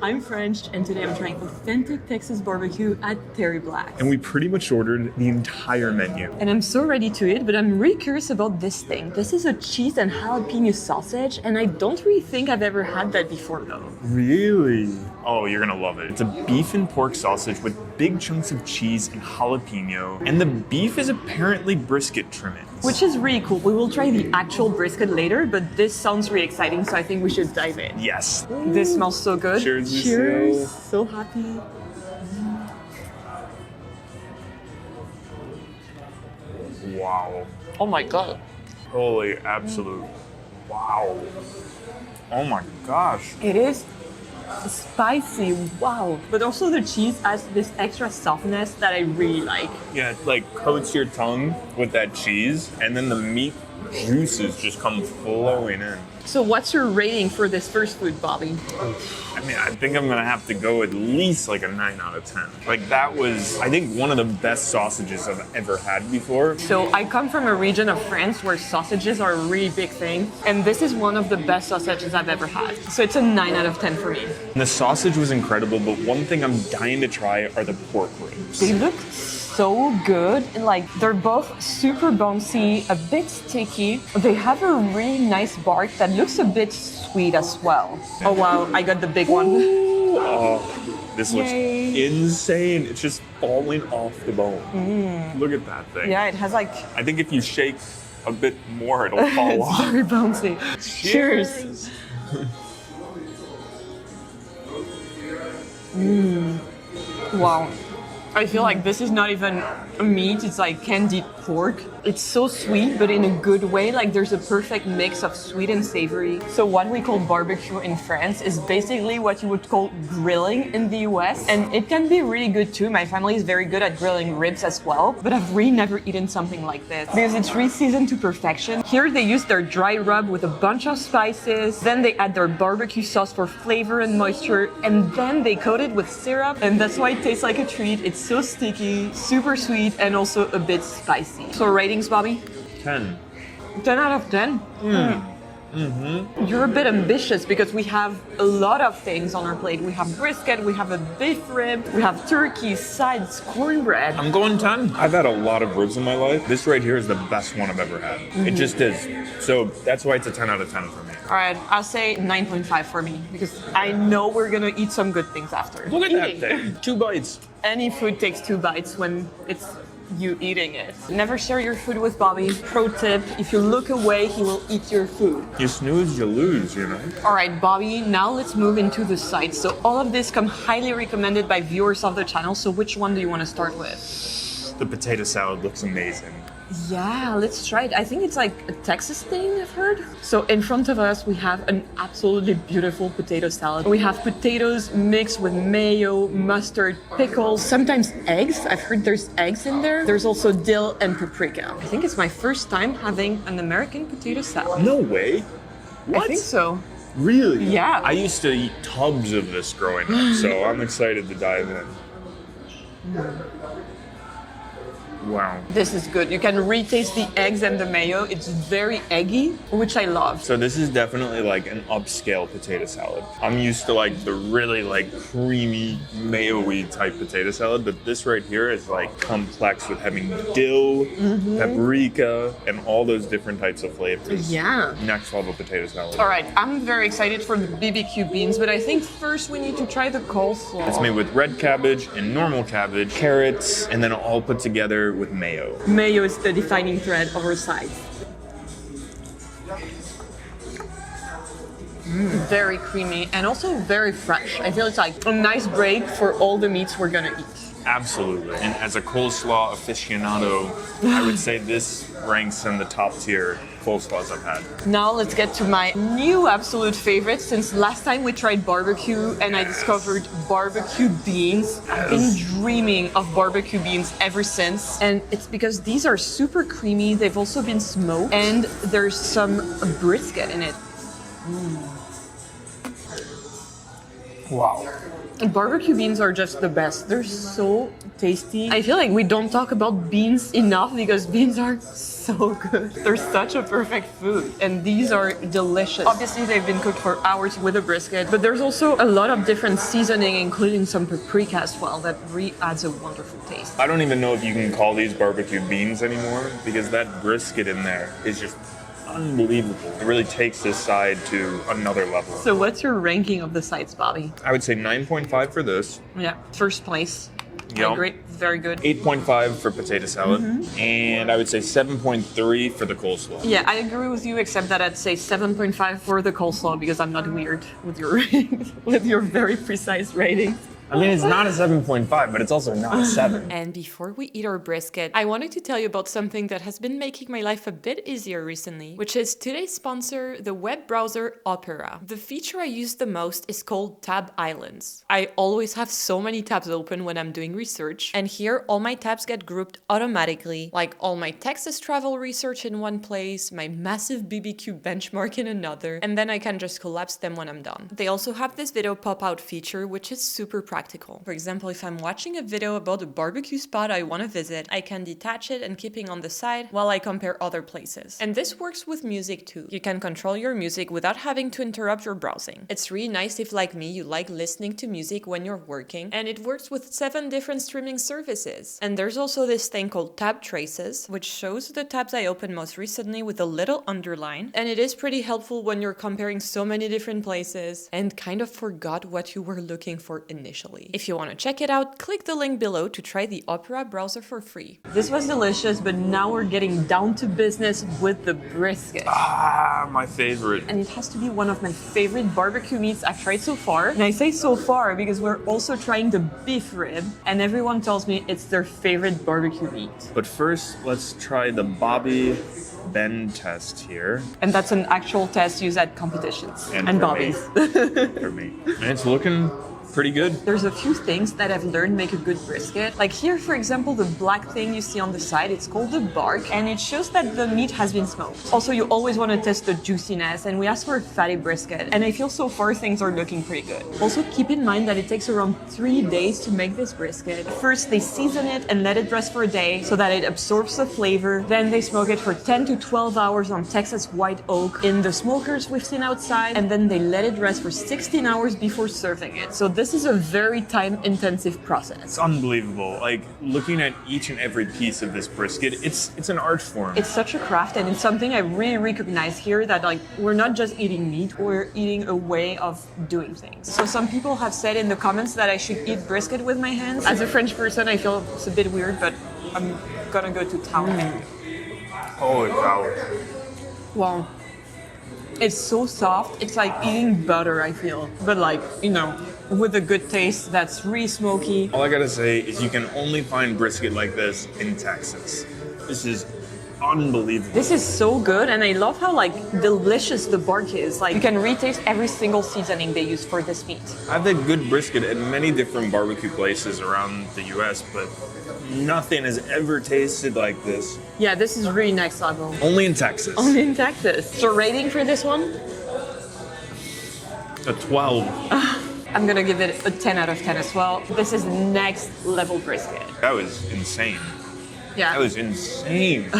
I'm French, and today I'm trying authentic Texas barbecue at Terry Black's. And we pretty much ordered the entire menu. And I'm so ready to eat, but I'm really curious about this thing. This is a cheese and jalapeno sausage, and I don't really think I've ever had that before though. Really? Oh, you're gonna love it. It's a beef and pork sausage with big chunks of cheese and jalapeno, and the beef is apparently brisket trimmings. Which is really cool. We will try the actual brisket later, but this sounds really exciting, so I think we should dive in. Yes. This smells so good. Cheers, Cheers. Lucille. So happy. Wow. Oh my god. Holy absolute. Wow. Oh my gosh. It is spicy, wow. But also the cheese has this extra softness that I really like. Yeah, it like coats your tongue with that cheese, and then the meat juices just come flowing in. So what's your rating for this first food, Bobby? I mean, I think I'm gonna have to go at least like a 9 out of 10. Like that was, I think, one of the best sausages I've ever had before. So I come from a region of France where sausages are a really big thing, and this is one of the best sausages I've ever had. So it's a 9 out of 10 for me. And the sausage was incredible, but one thing I'm dying to try are the pork ribs. They look so good. Like they're both super bouncy, a bit sticky. They have a really nice bark that looks a bit sweet as well. Oh wow, I got the big one. Oh, this looks Yay. insane. It's just falling off the bone. Look at that thing. Yeah, it has like I think if you shake a bit more, it'll fall it's off. very bouncy. Cheers. Wow. I feel like this is not even a meat, it's like candied pork. It's so sweet, but in a good way. Like there's a perfect mix of sweet and savory. So what we call barbecue in France is basically what you would call grilling in the US. And it can be really good too. My family is very good at grilling ribs as well, but I've really never eaten something like this because it's really seasoned to perfection. Here they use their dry rub with a bunch of spices. Then they add their barbecue sauce for flavor and moisture. And then they coat it with syrup. And that's why it tastes like a treat. It's so sticky, super sweet, and also a bit spicy. So ratings, Bobby? 10. 10 out of 10? You're a bit ambitious because we have a lot of things on our plate. We have brisket, we have a beef rib, we have turkey, sides, cornbread. I'm going 10. I've had a lot of ribs in my life. This right here is the best one I've ever had. It just is. So that's why it's a 10 out of 10 for me. All right, I'll say 9.5 for me because I know we're gonna eat some good things after. Look at Eating. that thing. 2 bites. Any food takes 2 bites when it's you eating it. Never share your food with Bobby. Pro tip, if you look away, he will eat your food. You snooze, you lose, you know? All right, Bobby, now let's move into the sides. So all of this come highly recommended by viewers of the channel. So which one do you want to start with? The potato salad looks amazing. Yeah, let's try it. I think it's like a Texas thing, I've heard. So in front of us, we have an absolutely beautiful potato salad. We have potatoes mixed with mayo, mustard, pickles, sometimes eggs. I've heard there's eggs in there. There's also dill and paprika. I think it's my first time having an American potato salad. No way. What? I think so. Really? Yeah. I used to eat tubs of this growing up, so I'm excited to dive in. Wow. This is good. You can retaste the eggs and the mayo. It's very eggy, which I love. So this is definitely like an upscale potato salad. I'm used to like the really like creamy mayo-y type potato salad, but this right here is like complex with having dill, paprika, and all those different types of flavors. Yeah. Next level potato salad. All right, I'm very excited for the BBQ beans, but I think first we need to try the coleslaw. It's made with red cabbage and normal cabbage, carrots, and then all put together with mayo. Mayo is the defining thread of our sides. Very creamy and also very fresh. I feel it's like a nice break for all the meats we're gonna eat. Absolutely. And as a coleslaw aficionado, I would say this ranks in the top tier coleslaws I've had. Now let's get to my new absolute favorite since last time we tried barbecue and I discovered barbecue beans. I've been dreaming of barbecue beans ever since, and it's because these are super creamy. They've also been smoked and there's some brisket in it. Wow. Barbecue beans are just the best. They're so tasty. I feel like we don't talk about beans enough because beans are so good. They're such a perfect food. And these are delicious. Obviously, they've been cooked for hours with a brisket, but there's also a lot of different seasoning, including some paprika as well, that really adds a wonderful taste. I don't even know if you can call these barbecue beans anymore because that brisket in there is just unbelievable. It really takes this side to another level. So what's your ranking of the sides, Bobby? I would say 9.5 for this. Yeah, first place. Yeah. Great, very good. 8.5 for potato salad. And I would say 7.3 for the coleslaw. Yeah, I agree with you, except that I'd say 7.5 for the coleslaw because I'm not weird with your with your very precise rating. I mean, it's not a 7.5, but it's also not a 7. And before we eat our brisket, I wanted to tell you about something that has been making my life a bit easier recently, which is today's sponsor, the web browser Opera. The feature I use the most is called Tab Islands. I always have so many tabs open when I'm doing research, and here all my tabs get grouped automatically, like all my Texas travel research in one place, my massive BBQ benchmark in another, and then I can just collapse them when I'm done. They also have this video pop-out feature, which is super practical. For example, if I'm watching a video about a barbecue spot I want to visit, I can detach it and keep it on the side while I compare other places. And this works with music too. You can control your music without having to interrupt your browsing. It's really nice if, like me, you like listening to music when you're working, and it works with 7 different streaming services. And there's also this thing called Tab Traces, which shows the tabs I opened most recently with a little underline, and it is pretty helpful when you're comparing so many different places and kind of forgot what you were looking for initially. If you want to check it out, click the link below to try the Opera browser for free. This was delicious, but now we're getting down to business with the brisket. Ah, my favorite. And it has to be one of my favorite barbecue meats I've tried so far. And I say so far because we're also trying the beef rib, and everyone tells me it's their favorite barbecue meat. But first, let's try the Bobby bend test here. And that's an actual test used at competitions and for Bobby's. For me. And it's looking pretty good. There's a few things that I've learned make a good brisket. Like here, for example, the black thing you see on the side, it's called the bark, and it shows that the meat has been smoked. Also, you always want to test the juiciness, and we asked for a fatty brisket, and I feel so far things are looking pretty good. Also, keep in mind that it takes around 3 days to make this brisket. First, they season it and let it rest for a day so that it absorbs the flavor. Then they smoke it for 10 to 12 hours on Texas white oak in the smokers we've seen outside, and then they let it rest for 16 hours before serving it. So this is a very time-intensive process. It's unbelievable. Like, looking at each and every piece of this brisket, it's an art form. It's such a craft, and it's something I really recognize here, that like we're not just eating meat, we're eating a way of doing things. So some people have said in the comments that I should eat brisket with my hands. As a French person, I feel it's a bit weird, but I'm gonna go to town. Holy cow. Wow. It's so soft. It's like eating butter, I feel. But like, you know, with a good taste that's really smoky. All I gotta say is you can only find brisket like this in Texas. This is unbelievable. This is so good, and I love how like delicious the bark is. Like you can retaste every single seasoning they use for this meat. I've had good brisket at many different barbecue places around the US, but nothing has ever tasted like this. Yeah, this is really next level. Only in Texas. Only in Texas. So rating for this one? A 12. I'm gonna give it a 10 out of 10 as well. This is next level brisket. That was insane. Yeah. That was insane.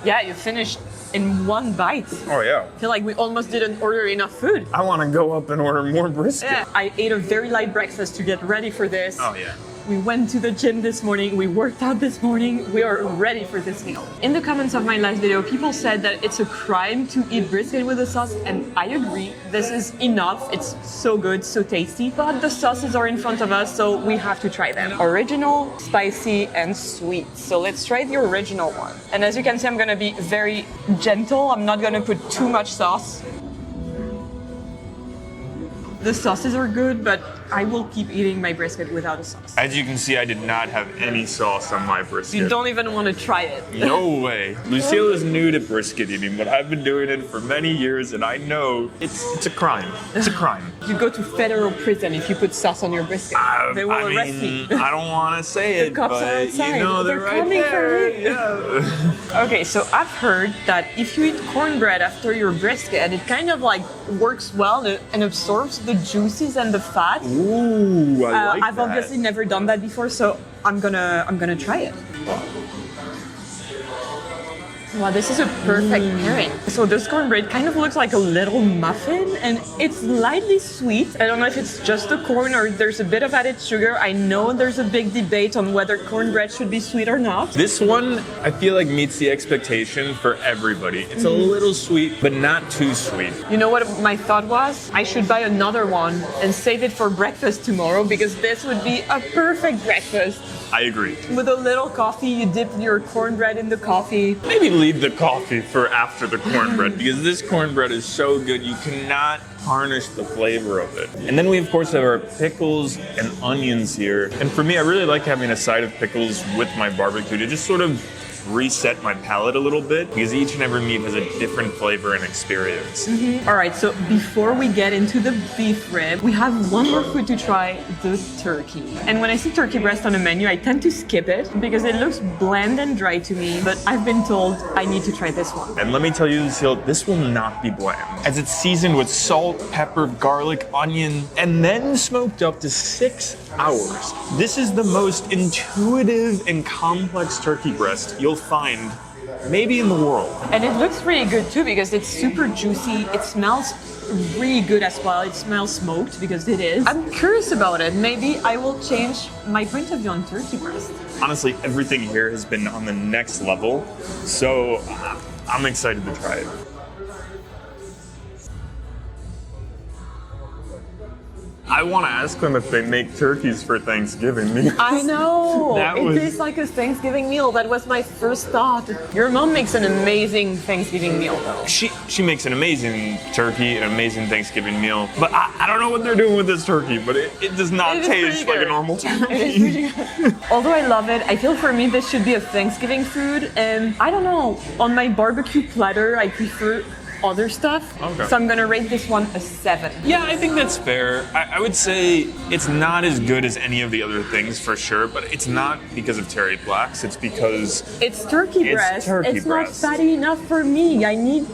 Yeah, you finished in one bite. Oh yeah. I feel like we almost didn't order enough food. I want to go up and order more brisket. Yeah, I ate a very light breakfast to get ready for this. Oh yeah. We went to the gym this morning, we worked out this morning, we are ready for this meal. In the comments of my last video, people said that it's a crime to eat brisket with a sauce, and I agree. This is enough, it's so good, so tasty, but the sauces are in front of us, so we have to try them. Original, spicy, and sweet. So let's try the original one. And as you can see, I'm gonna be very gentle, I'm not gonna put too much sauce. The sauces are good, but I will keep eating my brisket without a sauce. As you can see, I did not have any sauce on my brisket. You don't even want to try it. No way. Lucille is new to brisket eating, but I've been doing it for many years, and I know it's a crime. It's a crime. You go to federal prison if you put sauce on your brisket. They will arrest you. I don't want to say it, cops are but outside. you know they're right coming there. for me. Yeah. Okay, so I've heard that if you eat cornbread after your brisket, it kind of like works well and absorbs the juices and the fat. Ooh, I like I've that. obviously never done that before, so I'm gonna try it. Wow, this is a perfect pairing. So this cornbread kind of looks like a little muffin, and it's lightly sweet. I don't know if it's just the corn or there's a bit of added sugar. I know there's a big debate on whether cornbread should be sweet or not. This one, I feel like meets the expectation for everybody. It's a little sweet, but not too sweet. You know what my thought was? I should buy another one and save it for breakfast tomorrow because this would be a perfect breakfast. I agree. With a little coffee, you dip your cornbread in the coffee. Maybe leave the coffee for after the cornbread because this cornbread is so good you cannot tarnish the flavor of it. And then we of course have our pickles and onions here. And for me, I really like having a side of pickles with my barbecue to just sort of reset my palate a little bit because each and every meat has a different flavor and experience. All right, so before we get into the beef rib, we have one more food to try, the turkey. And when I see turkey breast on a menu, I tend to skip it because it looks bland and dry to me, but I've been told I need to try this one. And let me tell you, Lucille, this will not be bland, as it's seasoned with salt, pepper, garlic, onion, and then smoked up to 6 hours. This is the most intuitive and complex turkey breast you'll find maybe in the world. And it looks really good too because it's super juicy. It smells really good as well. It smells smoked because it is. I'm curious about it. Maybe I will change my point of view on turkey breast. Honestly, everything here has been on the next level, so I'm excited to try it. I want to ask them if they make turkeys for Thanksgiving. I know. That It was- tastes like a Thanksgiving meal. That was my first thought. Your mom makes an amazing Thanksgiving meal though. She makes an amazing turkey, an amazing Thanksgiving meal, but I don't know what they're doing with this turkey, but it does not It is taste pretty like a good. normal It is turkey. pretty good. Although I love it, I feel for me this should be a Thanksgiving food. And I don't know, on my barbecue platter, I prefer other stuff. Okay. So I'm gonna rate this one a 7. Yeah, I think that's fair. I would say it's not as good as any of the other things for sure, but it's not because of Terry Blacks, it's because It's turkey It's breast. turkey It's breast. not fatty enough for me. I need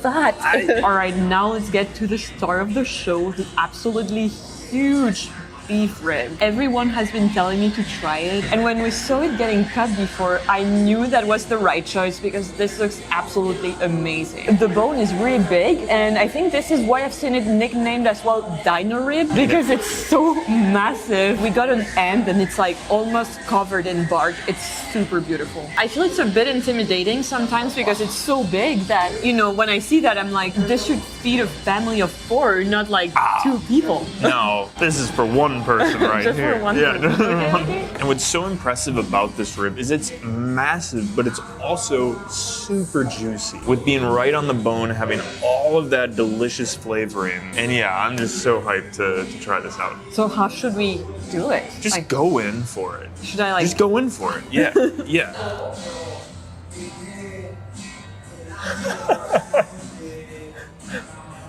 fat. All right, now let's get to the star of the show, the absolutely huge beef rib. Everyone has been telling me to try it, and when we saw it getting cut before, I knew that was the right choice because this looks absolutely amazing. The bone is really big, and I think this is why I've seen it nicknamed as well dino rib because it's so massive. We got an end and it's like almost covered in bark. It's super beautiful. I feel it's a bit intimidating sometimes because it's so big that, you know, when I see that I'm like, this should feed a family of 4, not like 2 people. no, this is for one person right Just for here. one yeah. person. Okay. And what's so impressive about this rib is it's massive, but it's also super juicy. With being right on the bone, having all of that delicious flavoring. And yeah, I'm just so hyped to try this out. So how should we do it? Just Like, go in for it. should I like Just go in for it. Yeah. Yeah.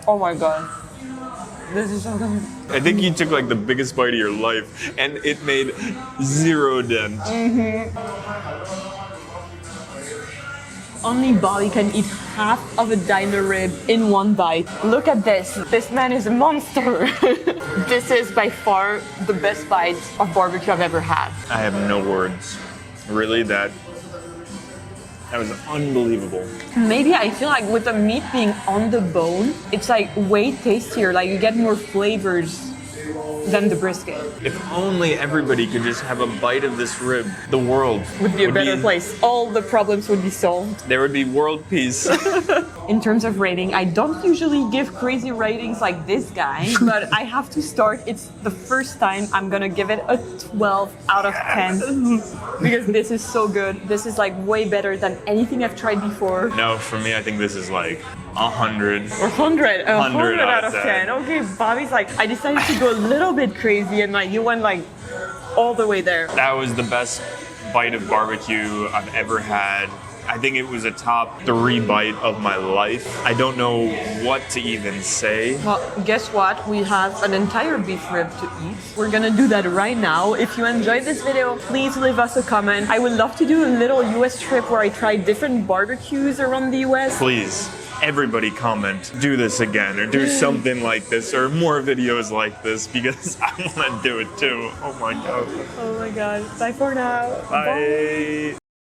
Oh my god. This is so good. I think you took like the biggest bite of your life and it made 0 dent. Only Bobby can eat half of a dino rib in one bite. Look at this. This man is a monster. This is by far the best bite of barbecue I've ever had. I have no words. Really, that was unbelievable. Maybe I feel like with the meat being on the bone, it's like way tastier. Like you get more flavors than the brisket. If only everybody could just have a bite of this rib, the world Would be a better place. All the problems would be solved. There would be world peace. In terms of rating, I don't usually give crazy ratings like this guy, but I have to start. It's the first time I'm gonna give it a 12 out of 10 because this is so good. This is like way better than anything I've tried before. No, for me, I think this is like 100. Or 100, 100 out of 10. Okay, Bobby's like, I decided to go a little bit crazy and like you went like all the way there. That was the best bite of barbecue I've ever had. I think it was a top 3 bite of my life. I don't know what to even say. Well, guess what? We have an entire beef rib to eat. We're gonna do that right now. If you enjoyed this video, please leave us a comment. I would love to do a little US trip where I try different barbecues around the US. Please. everybody comment, do this again, or do something like this, or more videos like this, because I want to do it too. Oh my god. Oh my god. Bye for now. Bye.